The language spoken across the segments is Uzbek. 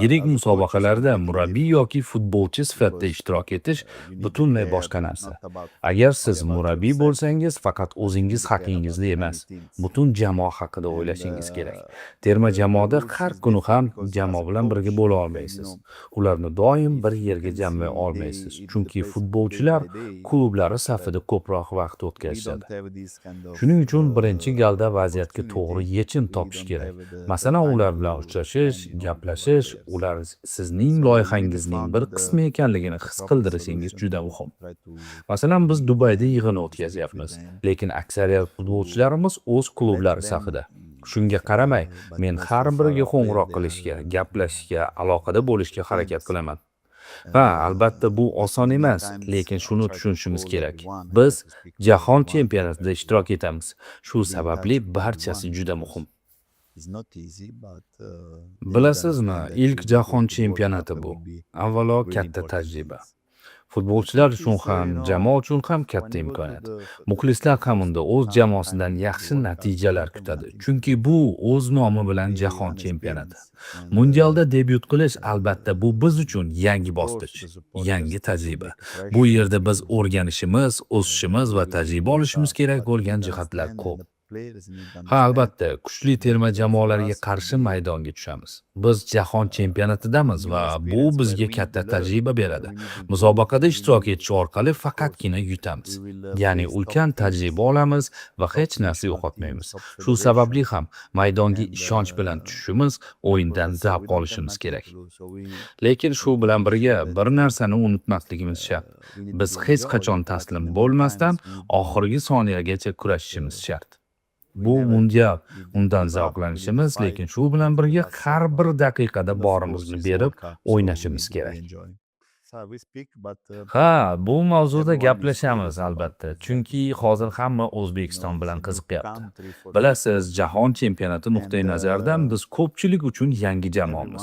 Yirik musobaqalarda murabbiy yoki futbolchi sifatida ishtirok etish butunlay boshqa narsa. Agar siz murabbiy bo'lsangiz, faqat o'zingiz haqingizda emas, butun jamoa haqida o'ylashingiz kerak. Terma jamoada har kuni ham jamoa bilan birga bo'la olmaysiz. Ularni doim bir yerga jamlay olmaysiz, chunki futbolchilar klublari safida ko'proq vaqt o'tkazadi. Shuning uchun birinchi galda vaziyatga to'g'ri yechim topish kerak. Masalan, ular bilan uchrashish, gaplashish, ular sizning loyihangizning bir qismi ekanligini his qildirishingiz juda muhim. Masalan, biz Dubayda yig'in o'tkazyapmiz, lekin aksariyat futbolchilarimiz o'z klublari safida. Shunga qaramay, men har biriga qo'ng'iroq qilishga, gaplashishga, aloqada bo'lishga harakat qilaman. Va albatta bu oson emas, lekin shuni tushunishimiz kerak. Biz jahon chempionatida ishtirok etamiz. Shu sababli barchasi juda muhim. Bilasizmi, ilk jahon chempionati bu. Avvalo katta tajriba. Futbolchilar uchun ham, jamoa uchun ham katta imkoniyat. Muxlislar ham unda o'z jamoasidan yaxshi natijalar kutadi, chunki bu o'z nomi bilan jahon chempionati. Mundialda debyut qilish albatta bu biz uchun yangi bosqich, yangi tajriba. Bu yerda biz o'rganishimiz, o'sishimiz va tajriba olishimiz kerak bo'lgan jihatlar ko'p. Ha, albatta, kuchli terma jamoalarga qarshi maydonga tushamiz. Biz jahon chempionatidamiz va bu bizga katta tajriba beradi. Musobaqada ishtirok etish orqali faqatgina yutamiz. Ya'ni ulkan tajriba olamiz va hech narsa yo'qotmaymiz. Shu sababli ham maydonga ishonch bilan tushishimiz, o'yindan zavq olishimiz kerak. Lekin shu bilan birga bir narsani unutmasligimiz shart. Biz hech qachon taslim bo'lmasdan oxirgi soniyagacha kurashishimiz shart. Bu mundial, undan zavqlanishimiz, lekin shu bilan birga har bir daqiqada borimizni berib o'ynashimiz kerak. Ha, bu mavzuda gaplashamiz albatta, chunki hozir hamma O'zbekiston bilan qiziqyapti. Bilasiz, jahon chempionati nuqtai nazaridan biz ko'pchilik uchun yangi jamoamiz.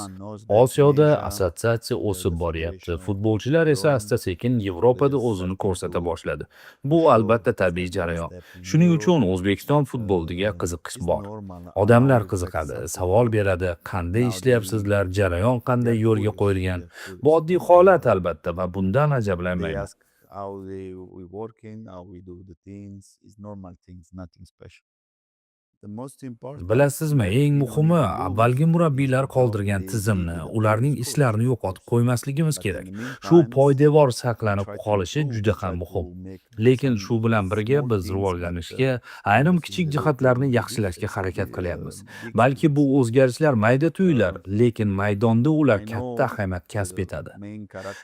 Osiyoda assotsiatsiya o'sib boryapti, futbolchilar esa asta-sekin Yevropada o'zini ko'rsata boshladi. Bu albatta tabiiy jarayon. Shuning uchun O'zbekiston futboliga qiziqish bor. Odamlar qiziqadi, savol beradi, qanday ishlayapsizlar, jarayon qanday yo'lga qo'yilgan. Bu oddiy holat albatta va bundan ajablanmayman. Bilasizmi, eng muhimi avvalgi murabbiylar qoldirgan tizimni, ularning ishlarini yo'qotib qo'ymasligimiz kerak. Shu poydevor saqlanib qolishi juda ham muhim. Lekin shu bilan birga biz rivojlanishga, ayrim kichik jihatlarni yaxshilashga harakat qilyapmiz. Balki bu o'zgarishlar mayda-tuylar, lekin maydonda ular katta ahamiyat kasb etadi.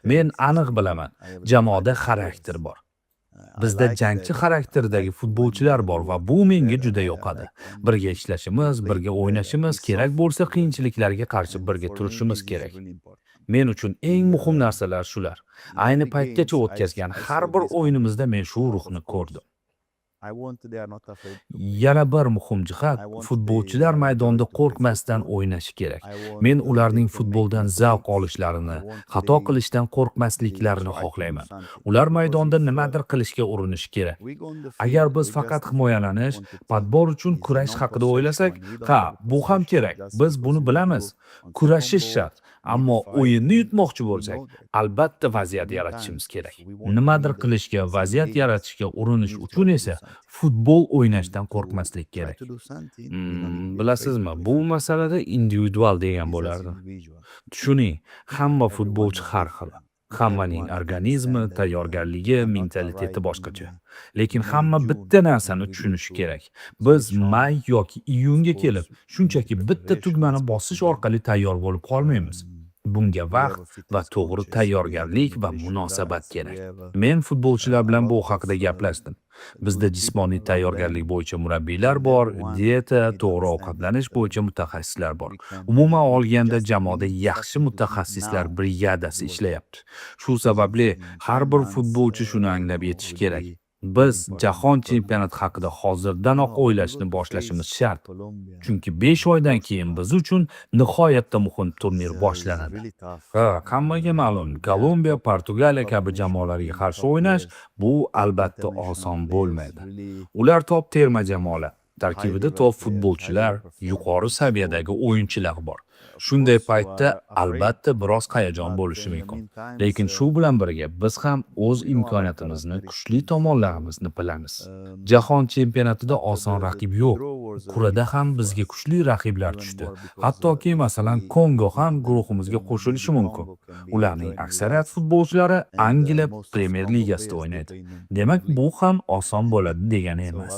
Men aniq bilaman, jamoada xarakter bor. Bizda jangchi xarakterdagi futbolchilar bor va bu menga juda yoqadi. Birga ishlashimiz, birga o'ynashimiz, kerak bo'lsa qiyinchiliklarga qarshi birga turishimiz kerak. Men uchun eng muhim narsalar shular. Ayni paytgacha o'tkazgan har bir o'yinimizda men shu ruhni ko'rdim. Yana bir muhim jihat, futbolchilar maydonda qo'rqmasdan o'ynashi kerak. Men ularning futboldan zavq olishlarini, xato qilishdan qo'rqmasliklarini xohlayman. Ular maydonda nimadir qilishga urinishi kerak. Agar biz faqat himoyalanish, padbor uchun kurash haqida o'ylasak, ha, bu ham kerak. Biz buni bilamiz. Kurashish shart. Ammo o'yinni yutmoqchi bo'lsak, albatta vaziyat yaratishimiz kerak. Nimadir qilishga, vaziyat yaratishga urinish uchun esa futbol o'ynashdan qo'rqmaslik kerak. Bilasizmi, bu masalada individual degan bo'lardi. Tushuning, hamma futbolchi har xil. Hammaning organizmi, tayyorgarligi, mentaliteti boshqacha. Lekin hamma bitta narsani tushunishi kerak. Biz may yoki iyunga kelib, shunchaki bitta tugmani bosish orqali tayyor bo'lib qolmaymiz. Bunga vaqt va to'g'ri tayyorgarlik va munosabat kerak. Men futbolchilar bilan bu haqida gaplashdim. Bizda jismoniy tayyorgarlik bo'yicha murabbiylar bor, dieta, to'g'ri ovqatlanish bo'yicha mutaxassislar bor. Umuman olganda jamoada yaxshi mutaxassislar brigadasi ishlayapti. Shu sababli har bir futbolchi shuni anglab yetishi kerak. Biz jahon chempionati haqida hozirdanoq o'ylashni boshlashimiz shart. Chunki 5 oydan keyin biz uchun nihoyatda muhim turnir boshlanadi. Hammaga ma'lum, Kolumbiya, Portugaliya kabi jamoalarga qarshi o'ynash bu albatta oson bo'lmaydi. Ular top terma jamoalar. Tarkibida top futbolchilar, yuqori saviyadagi o'yinchilar bor. Shunday paytda albatta biroz hayajon bo'lishi mumkin. Lekin shu bilan birga biz ham o'z imkoniyatimizni, kuchli tomonlarimizni bilamiz. Jahon chempionatida oson raqib yo'q. Qur'ada ham bizga kuchli raqiblar tushdi. Hattoki masalan Kongo ham guruhimizga qo'shilishi mumkin. Ularning aksariyat futbolchilari Angliya Premyer Ligasida o'ynaydi. Demak, bu ham oson bo'ladi degani emas.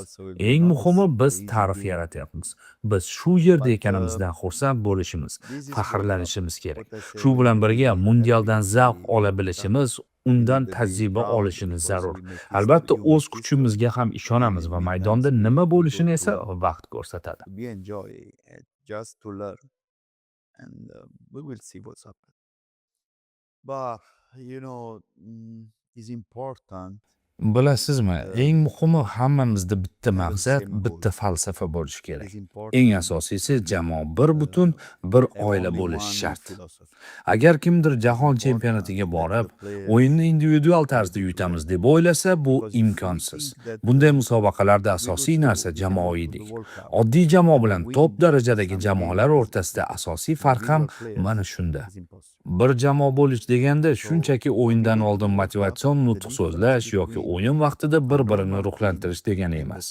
Eng muhimi biz tarix yaratyapmiz. Biz shu yerda ekanimizdan xursand bo'lishimiz, faxrlanishimiz kerak. Shu bilan birga mundialdan zavq ola bilishimiz, undan tajriba olishimiz zarur. Albatta o'z kuchimizga ham ishonamiz va maydonda nima bo'lishini esa vaqt ko'rsatadi. Bilasizmi, eng muhimi hammamizda bitta maqsad, bitta falsafa bo'lishi kerak. Eng asosiysi jamoa bir butun, bir oila bo'lishi shart. Agar kimdir jahon chempionatiga borib, o'yinni individual tarzda yutamiz deb o'ylasa, bu imkonsiz. Bunday musobaqalarda asosiy narsa jamoaviylik. Oddiy jamoa bilan top darajadagi jamoalar o'rtasida asosiy farq ham mana shunda. Bir jamoa bo'lish deganda shunchaki o'yindan oldin motivatsion nutq so'zlash yoki o'yin vaqtida bir-birini ruhlantirish degani emas.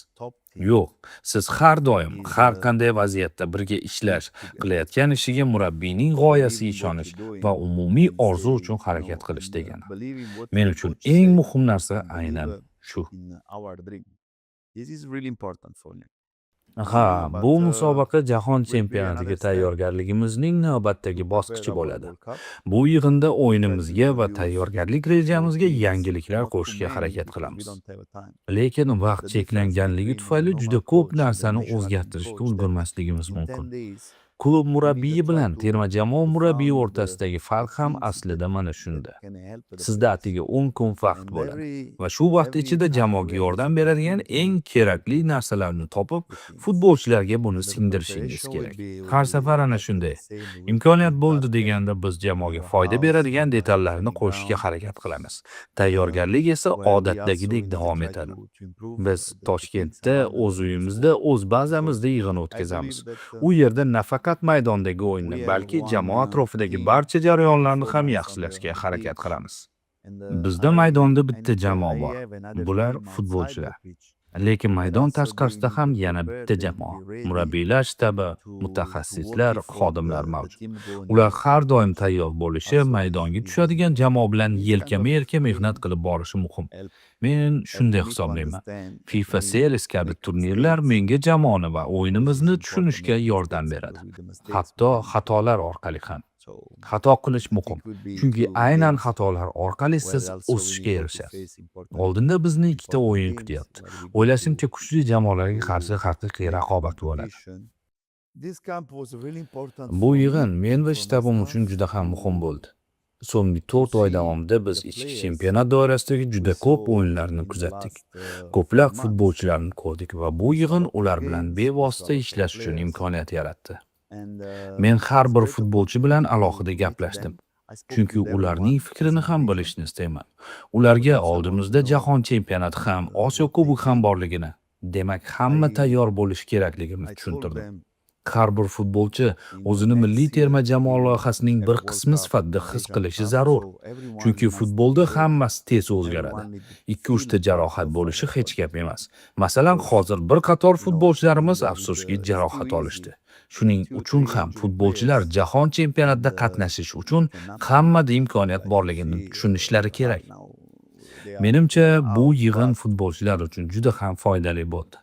Yo'q, siz har doim, har qanday vaziyatda birga ishlash, qilayotgan ishiga murabbiyning g'oyasiga ishonish va umumiy orzu uchun harakat qilish degani. Men uchun eng muhim narsa aynan shu. Ha, bu musobaqa jahon chempionatiga tayyorgarligimizning navbatdagi bosqichi bo'ladi. Bu yig'inda o'yinimizga va tayyorgarlik rejamizga yangiliklar qo'shishga harakat qilamiz. Lekin vaqt cheklanganligi tufayli juda ko'p narsani o'zgartirishga ulgurmasligimiz mumkin. Klub murabbiyi bilan terma jamoa murabbiyi o'rtasidagi farq ham aslida mana shunda. Sizda atigi 10 kun vaqt bo'ladi va shu vaqt ichida jamoaga yordam beradigan eng kerakli narsalarni topib, futbolchilarga buni singdirishingiz kerak. Har safar ana shunday. Imkoniyat bo'ldi deganda biz jamoaga foyda beradigan detallarni qo'shishga harakat qilamiz. Tayyorgarlik esa odatdagidek davom etadi. Biz Toshkentda o'z uyimizda, o'z bazamizda yig'in o'tkazamiz. U yerda nafaqat maydondagi o'yinni, balki jamoa atrofidagi barcha jarayonlarni ham yaxshilashga harakat qilamiz. Bizda maydonda bitta jamoa bor. Bular futbolchilar. Lekin maydon tashqarisida ham yana bitta jamoa. Murabbiylar shtabi, mutaxassislar, xodimlar mavjud. Ular har doim tayyor bo'lishi, maydonga tushadigan jamoa bilan yelkama-yelka mehnat qilib borishi muhim. Men shunday hisoblayman. FIFA Series kabi turnirlar menga jamoani va o'yinimizni tushunishga yordam beradi. Hatto xatolar orqali ham. Xato qilish muhim. Chunki aynan xatolar orqali siz o'sishga erishasiz. Oldinda bizni ikkita o'yin kutyapti. O'ylashimcha kuchli jamoalarga qarshi haqiqiy raqobat bo'ladi. Bu yig'in men va shtabim uchun juda ham muhim bo'ldi. So'nggi 4 oy davomida biz ichki chempionat doirasidagi juda ko'p o'yinlarni kuzatdik. Ko'plab futbolchilarni ko'rdik va bu yig'in ular bilan bevosita ishlash uchun imkoniyat yaratdi. Men har bir futbolchi bilan alohida gaplashdim. Chunki ularning fikrini ham bilishni istayman. Ularga oldimizda jahon chempionati ham, Osiyo kubogi ham borligini, demak hamma tayyor bo'lish kerakligini tushuntirdim. Har bir futbolchi o'zini milliy terma jamoa loyihasining bir qismi sifatida his qilishi zarur. Chunki futbolda hammasi tez o'zgaradi. 2-3 ta jarohat bo'lishi hech gap emas. Masalan, hozir bir qator futbolchilarimiz afsuski jarohat olishdi. Shuning uchun ham futbolchilar jahon chempionatida qatnashish uchun hammada imkoniyat borligini tushunishlari kerak. Menimcha bu yig'in futbolchilar uchun juda ham foydali bo'ldi.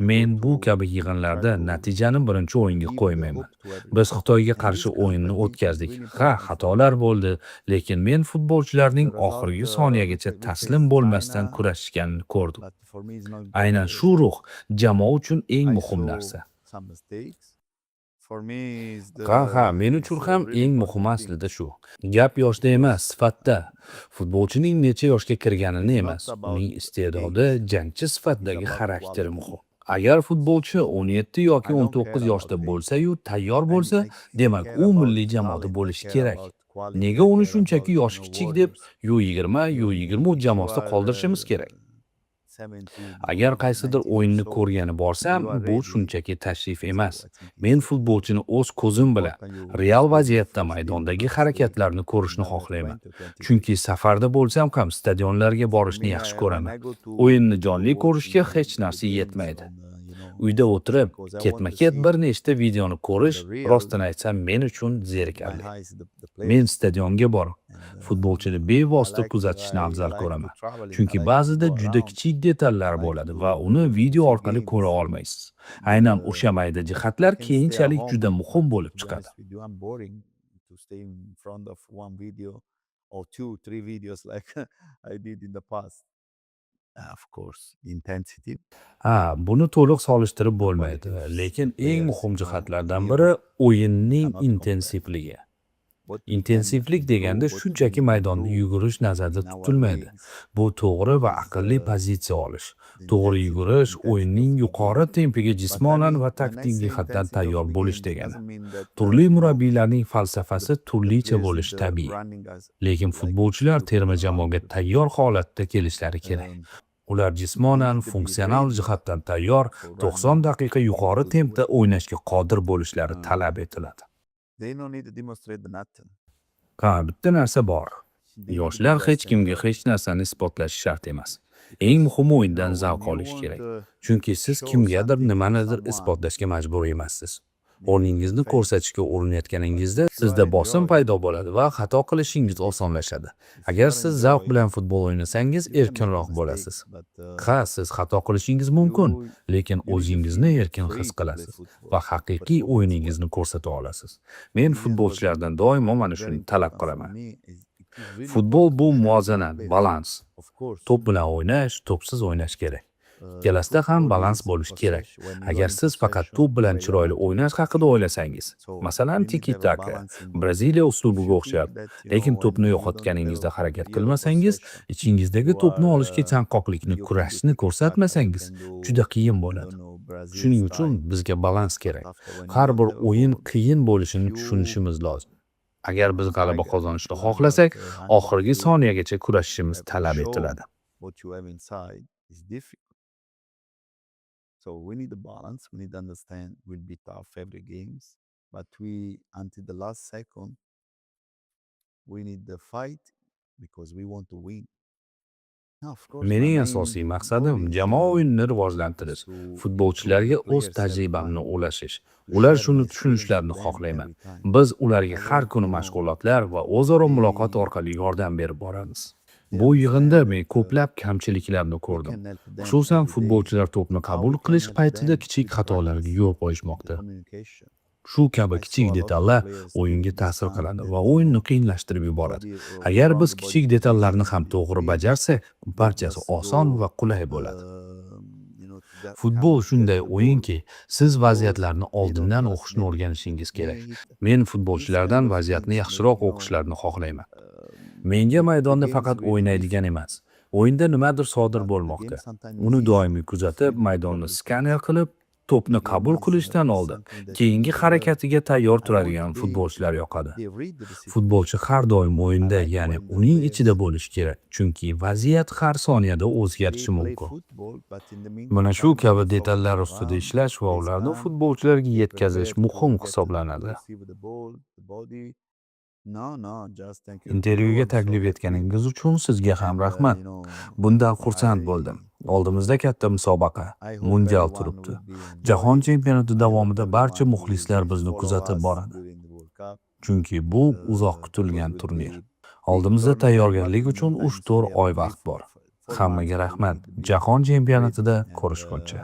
Men bu kabi yig'inlarda natijani birinchi o'yinga qo'ymayman. Biz Xitoyga qarshi o'yinni o'tkazdik. Ha, xatolar bo'ldi, lekin men futbolchilarning oxirgi soniyagacha taslim bo'lmasdan kurashganini ko'rdim. Aynan shu ruh jamoa uchun eng muhim narsa. Ha, men uchun ham eng muhimi aslida shu. Gap yoshda emas, sifatda. Futbolchining necha yoshga kirganini emas, uning iste'dodi, jangchi sifatidagi xarakteri muhim. Agar futbolchi 17 yoki 19 yoshda bo'lsa-yu, tayyor bo'lsa, demak u milliy jamoada bo'lishi kerak. Nega uni shunchaki yoshi kichik deb U20, U23 jamoasida qoldirishimiz kerak? Agar qaysidir o'yinni ko'rgani borsam, bu shunchaki tashrif emas. Men futbolchini o'z ko'zim bilan real vaziyatda maydondagi harakatlarni ko'rishni xohlayman. Chunki safarda bo'lsam ham stadionlarga borishni yaxshi ko'raman. O'yinni jonli ko'rishga hech narsa yetmaydi. Uyda o'tirib, ketma-ket bir nechta videoni ko'rish, rostini aytsam, men uchun zerikarli. Men stadionga borib, futbolchini bevosita kuzatishni afzal ko'raman. Chunki ba'zida juda kichik detallar bo'ladi va uni video orqali ko'ra olmaysiz. Aynan o'sha mayda jihatlar keyinchalik juda muhim bo'lib chiqadi. Buni to'liq solishtirib bo'lmaydi, lekin eng muhim jihatlardan biri o'yinning intensivligi. Intensivlik deganda shunchaki maydonda yugurish nazarda tutilmaydi. Bu to'g'ri va aqlli pozitsiya olish. To'g'ri yugurish o'yinning yuqori tempiga jismonan va taktik jihatdan tayyor bo'lish degani. Turli murabbiylarning falsafasi turlicha bo'lishi tabiiy. Lekin futbolchilar terma jamoaga tayyor holatda kelishlari kerak. Ular jismonan, funksional jihatdan tayyor, 90 daqiqa yuqori tempda o'ynashga qodir bo'lishlari talab etiladi. Bitta narsa bor. Yoshlar hech kimga hech narsani isbotlashi shart emas. Eng muhimi o'yindan zavq olish kerak. Chunki siz kimgadir nimanidir isbotlashga majbur emassiz. O'rningizni ko'rsatishga urinayotganingizda sizda bosim paydo bo'ladi va xato qilishingiz osonlashadi. Agar siz zavq bilan futbol o'ynasangiz, erkinroq bo'lasiz. Siz xato qilishingiz mumkin, lekin o'zingizni erkin his qilasiz va haqiqiy o'yiningizni ko'rsata olasiz. Men futbolchilardan doimo mana shuni talab qilaman. Futbol bu muvozanat, balans. To'p bilan o'ynash, to'psiz o'ynash kerak. Ikkalasida ham balans bo'lishi kerak. Agar siz faqat to'p bilan chiroyli o'ynash haqida o'ylasangiz, masalan, tiki-taka, Braziliya uslubiga o'xshab, lekin to'pni yo'qotganingizda harakat qilmasangiz, ichingizdagi to'pni olishga chanqoqlikni, kurashni ko'rsatmasangiz, juda qiyin bo'ladi. Shuning uchun bizga balans kerak. Har bir o'yin qiyin bo'lishini tushunishimiz lozim. Agar biz g'alaba qozonishni xohlasak, oxirgi soniyagacha kurashishimiz talab etiladi. So we need a balance. We need to understand we'll be tough every games, but until the last second, we need the fight because we want to win. Mening asosiy maqsadim jamoa o'yinini rivojlantirish, futbolchilarga o'z tajribamni ulashish. Ular shuni tushunishlarini xohlayman. Biz ularga har kuni mashg'ulotlar va o'zaro muloqot orqali yordam berib boramiz. Bu yig'inda men ko'plab kamchiliklarni ko'rdim. Xususan, futbolchilar to'pni qabul qilish paytida kichik xatolarga yo'l qo'yishmoqda. Shu kabi kichik detallar o'yinga ta'sir qiladi va o'yinni qiyinlashtirib yuboradi. Agar biz kichik detallarni ham to'g'ri bajarsak, barchasi oson va qulay bo'ladi. Futbol shunday o'yinki, siz vaziyatlarni oldindan o'qishni o'rganishingiz kerak. Men futbolchilardan vaziyatni yaxshiroq o'qishlarini xohlayman. Menga maydonda faqat o'ynaydigan emas, o'yinda nimadir sodir bo'lmoqda. Uni doimiy kuzatib, maydonni skaner qilib, to'pni qabul qilishdan oldin keyingi harakatiga tayyor turadigan futbolchilar yoqadi. Futbolchi har doim o'yinda, ya'ni uning ichida bo'lishi kerak, chunki vaziyat har soniyada o'zgarishi mumkin. Mana shu kabi detallar ustida ishlash va ularni futbolchilarga yetkazish muhim hisoblanadi. Intervyuga taklif etganingiz uchun sizga ham rahmat. Bundan xursand bo'ldim. Oldimizda katta musobaqa, mundial turibdi. Jahon chempionati davomida barcha muxlislar bizni kuzatib boradi. Chunki bu uzoq kutilgan turnir. Oldimizda tayyorgarlik uchun 3-4 oy vaqt bor. Hammaga rahmat. Jahon chempionatida ko'rishguncha.